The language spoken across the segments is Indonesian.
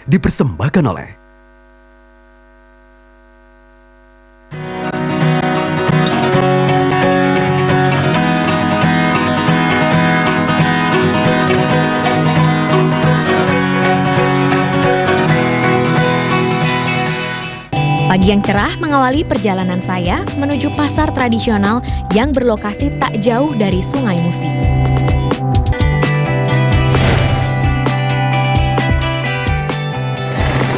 dipersembahkan oleh Pagi yang cerah mengawali perjalanan saya menuju pasar tradisional yang berlokasi tak jauh dari Sungai Musi.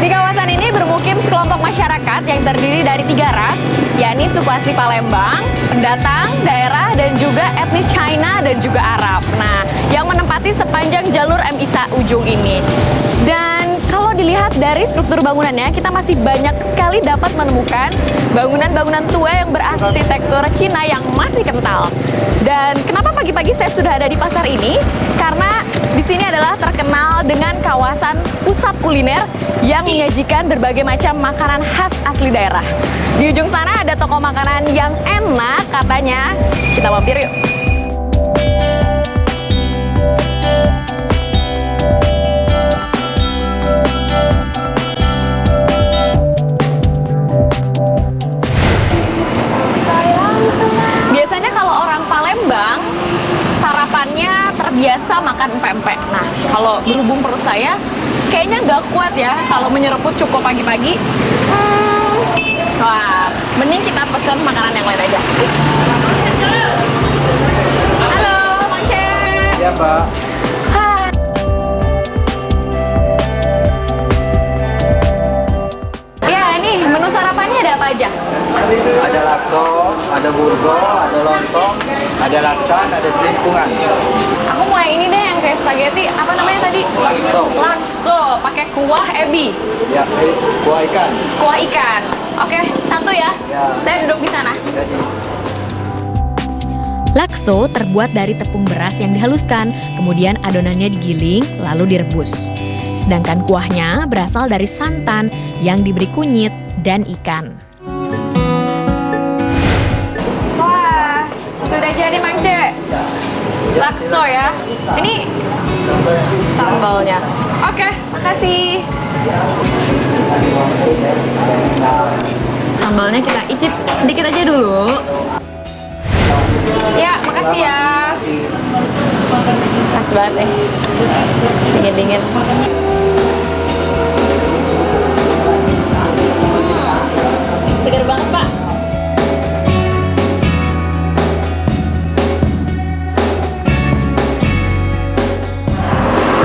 Di kawasan ini bermukim sekelompok masyarakat yang terdiri dari 3 ras, yakni suku asli Palembang, pendatang, daerah, dan juga etnis China dan juga Arab. Nah, yang menempati sepanjang jalur MISA ujung ini. Dan kalau dilihat dari struktur bangunannya, kita masih banyak sekali dapat menemukan bangunan-bangunan tua yang berarsitektur Cina yang masih kental. Dan kenapa pagi-pagi saya sudah ada di pasar ini? Karena di sini adalah terkenal dengan kawasan pusat kuliner yang menyajikan berbagai macam makanan khas asli daerah. Di ujung sana ada toko makanan yang enak katanya. Kita mampir yuk. Biasanya kalau orang Palembang sarapannya terbiasa makan pempek. Nah, kalau berhubung perut saya kayaknya nggak kuat ya kalau menyeruput cukup pagi-pagi. Wah, mending kita pesen makanan yang lain aja. Halo, Bang Cek. Iya, Mbak. Hai. Ya, ini menu sarapannya ada apa aja? Ada lakso, ada burgo, ada lontong, ada laksan, ada celimpungan. Aku mau yang ini deh, yang kayak spaghetti. Apa namanya tadi? Lakso. Lakso, pakai kuah ebi. Ya, kuah ikan. Kuah ikan. Oke, satu ya. Ya. Saya duduk di sana. Jadi, Lakso terbuat dari tepung beras yang dihaluskan, kemudian adonannya digiling, lalu direbus. Sedangkan kuahnya berasal dari santan yang diberi kunyit dan ikan. Wah, sudah jadi Mang Cek. Lakso ya. Ini sambalnya. Oke, makasih. Sambalnya kita icip sedikit aja dulu. Ya, makasih ya. Pas banget nih. Dingin-dingin. Segar banget, Pak.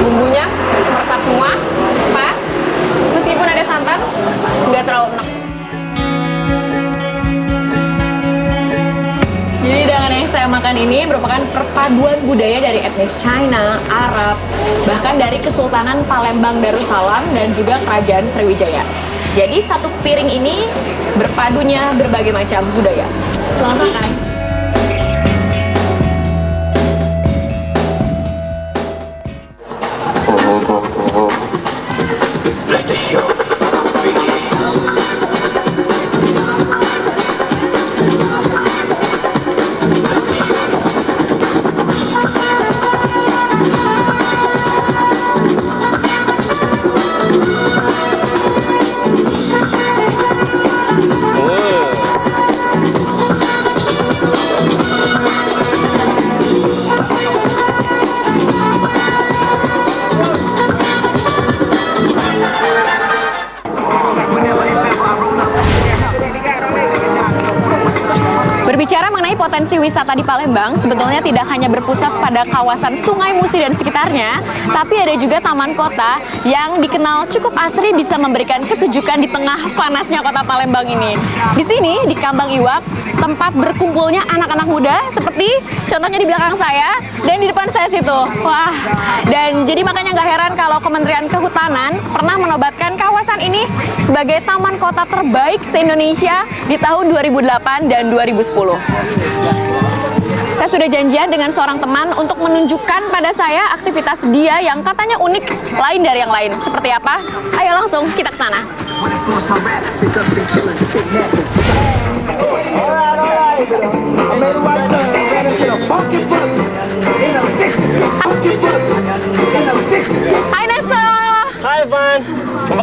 Bumbunya meresap semua, pas. Meskipun ada santan, nggak terlalu enak. Jadi hidangan yang saya makan ini merupakan perpaduan budaya dari etnis China, Arab, bahkan dari Kesultanan Palembang Darussalam dan juga Kerajaan Sriwijaya. Jadi satu piring ini berpadunya berbagai macam budaya. Selamat makan. Berbicara mengenai potensi wisata di Palembang, sebetulnya tidak hanya berpusat pada kawasan Sungai Musi dan sekitarnya, tapi ada juga taman kota yang dikenal cukup asri bisa memberikan kesejukan di tengah panasnya kota Palembang ini. Di sini, di Kambang Iwak, tempat berkumpulnya anak-anak muda seperti contohnya di belakang saya dan di depan saya situ. Wah, dan jadi makanya nggak heran kalau Kementerian Kehutanan pernah menobatkan kawasan ini sebagai taman kota terbaik se-Indonesia di tahun 2008 dan 2010. Saya sudah janjian dengan seorang teman untuk menunjukkan pada saya aktivitas dia yang katanya unik lain dari yang lain. Seperti apa? Ayo langsung kita ke sana. Hai Nesto. Hai Van, apa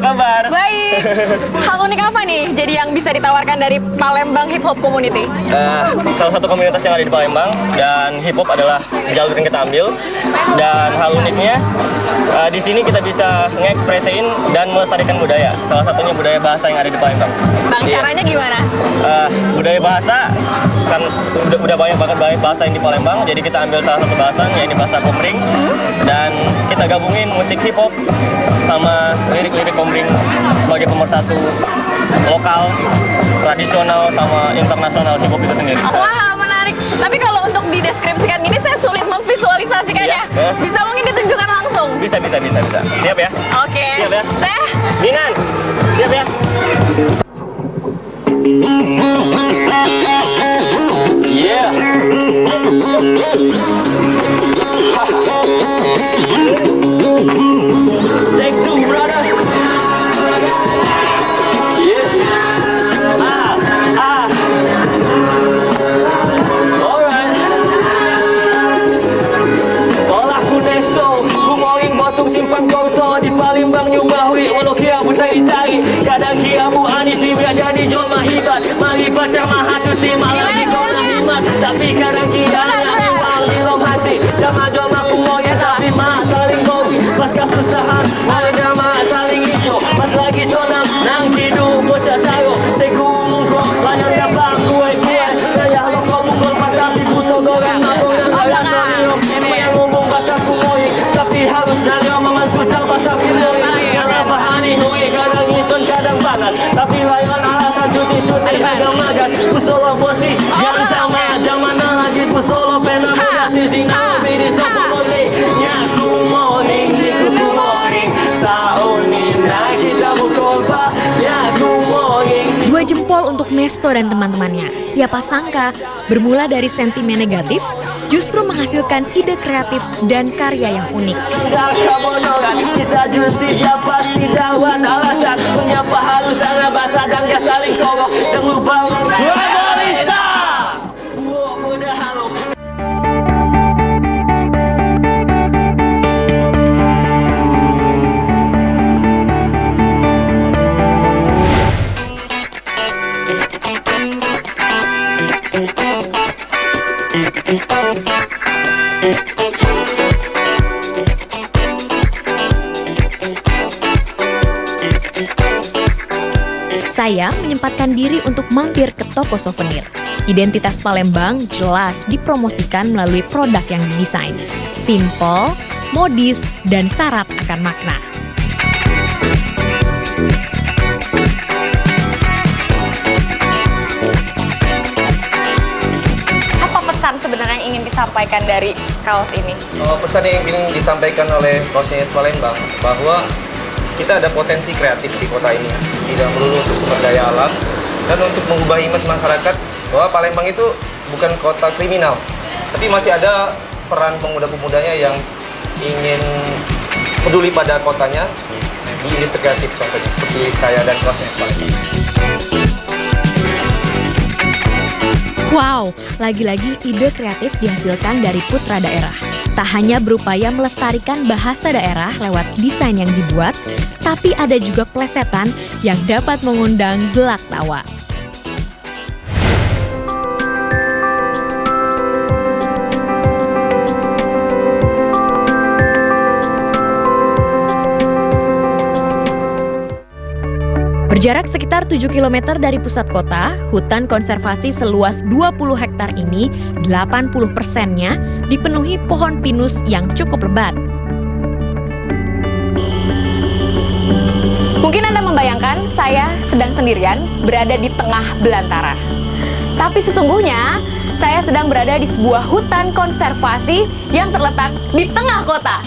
Hal unik apa nih jadi yang bisa ditawarkan dari Palembang Hip Hop Community? Salah satu komunitas yang ada di Palembang, dan hip hop adalah jalur yang kita ambil. Dan hal uniknya di sini kita bisa ngekspresiin dan melestarikan budaya. Salah satunya budaya bahasa yang ada di Palembang. Bang, caranya gimana? Budaya bahasa kan udah banyak banget bahasa yang di Palembang, jadi kita ambil salah satu bahasa, yaitu bahasa Komering, dan kita gabungin musik hip hop sama lirik-lirik Komering sebagai pemersatu lokal, tradisional sama internasional hip hop itu sendiri. Wah, menarik. Tapi kalau untuk dideskripsikan gini saya sulit memvisualisasikannya. Yes. Bisa mungkin ditunjukkan langsung? Bisa. Siap ya? Oke. Siap ya? Saya Dinan, siap ya? Yeah. Take two, brother. Yeah. Alright. Olah ku nesto, ku moing botuk simpan koto di Palembang nyubahui walau kia butai tari. Kadang kia mu ani tiba jadi joma hibat. Mari baca maha cuti malam di kau himat. Tapi kadang kia animal di lom hati. Jama-jama ku moye tapi mah saling kopi. Pas kesusahan, mari jama saling hijau. Pas lagi sonam, nang hidup bocah sayo. Seku mungko, lanjut cabang kue. Saya loko mungkol tapi butuh goreng. Ada sonio, yang ngomong bahasa kumoy. Tapi harus dari omongan kudang bahasa kumoy. Karena bahani hui, kadang iston kadang panas. Tapi layan alasan cuti-cuti kadang magas. Pusolo bosi, yang jama, jamana lagi pusolo pena muda. Sisi nabi di sopo moli. Nyaku moring, niku moring. Saunin, nah kita bukolpa. Nyaku moring. 2 jempol untuk Nesto dan teman-temannya. Siapa sangka bermula dari sentimen negatif justru menghasilkan ide kreatif dan karya yang unik. Kita jusi dia pasti jauhan alasan. Menyapa halus karena bahasa dan gak saling kongok. Yang lupa Suabolista. Udah halo. Saya menyempatkan diri untuk mampir ke toko souvenir. Identitas Palembang jelas dipromosikan melalui produk yang didesain. Simple, modis, dan syarat akan makna. apa pesan sebenarnya yang ingin disampaikan dari kaos ini? Pesan yang ingin disampaikan oleh Kaosnyes Palembang bahwa kita ada potensi kreatif di kota ini, tidak melulu untuk sumber daya alam dan untuk mengubah image masyarakat bahwa Palembang itu bukan kota kriminal, tapi masih ada peran pemuda-pemudanya yang ingin peduli pada kotanya di industri kreatif, contohnya seperti saya dan Kaosnyes Palembang. Wow, lagi-lagi ide kreatif dihasilkan dari putra daerah. Tak hanya berupaya melestarikan bahasa daerah lewat desain yang dibuat, tapi ada juga plesetan yang dapat mengundang gelak tawa. Berjarak sekitar 7 km dari pusat kota, hutan konservasi seluas 20 hektar ini 80%-nya dipenuhi pohon pinus yang cukup lebat. Mungkin Anda membayangkan saya sedang sendirian berada di tengah belantara. Tapi sesungguhnya saya sedang berada di sebuah hutan konservasi yang terletak di tengah kota.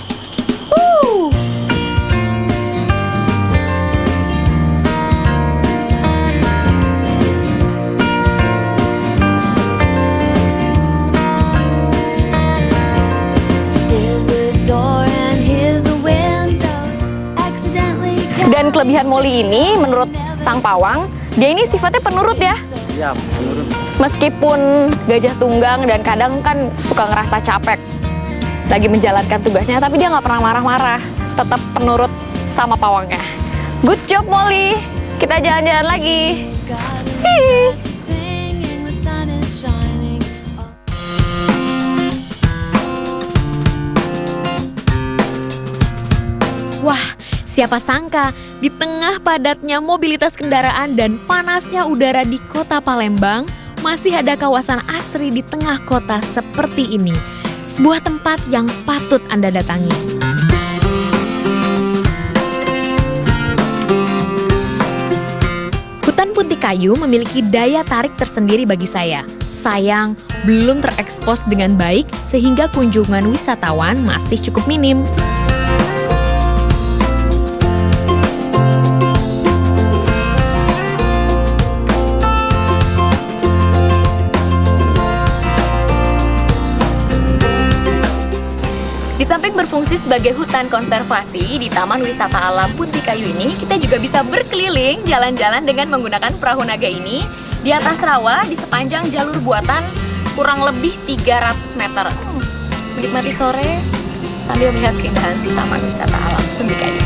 Dan kelebihan Molly ini menurut sang pawang, dia ini sifatnya penurut ya. Iya, menurut. Meskipun gajah tunggang dan kadang kan suka ngerasa capek lagi menjalankan tugasnya, tapi dia nggak pernah marah-marah, tetap penurut sama pawangnya. Good job Molly, kita jalan-jalan lagi. Hihi. Wah, siapa sangka di tengah padatnya mobilitas kendaraan dan panasnya udara di kota Palembang, masih ada kawasan asri di tengah kota seperti ini. Sebuah tempat yang patut Anda datangi. Hutan Punti Kayu memiliki daya tarik tersendiri bagi saya. Sayang, belum terekspos dengan baik sehingga kunjungan wisatawan masih cukup minim. Di samping berfungsi sebagai hutan konservasi, di Taman Wisata Alam Punti Kayu ini kita juga bisa berkeliling jalan-jalan dengan menggunakan perahu naga ini di atas rawa di sepanjang jalur buatan kurang lebih 300 meter. Menikmati sore sambil melihat keindahan di Taman Wisata Alam Punti Kayu.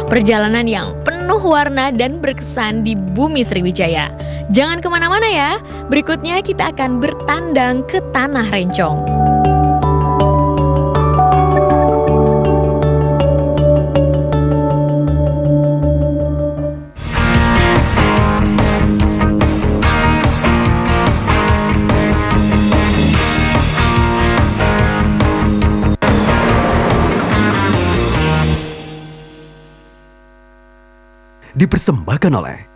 Perjalanan yang penuh warna dan berkesan di bumi Sriwijaya. Jangan kemana-mana ya, berikutnya kita akan bertandang ke Tanah Rencong. Dipersembahkan oleh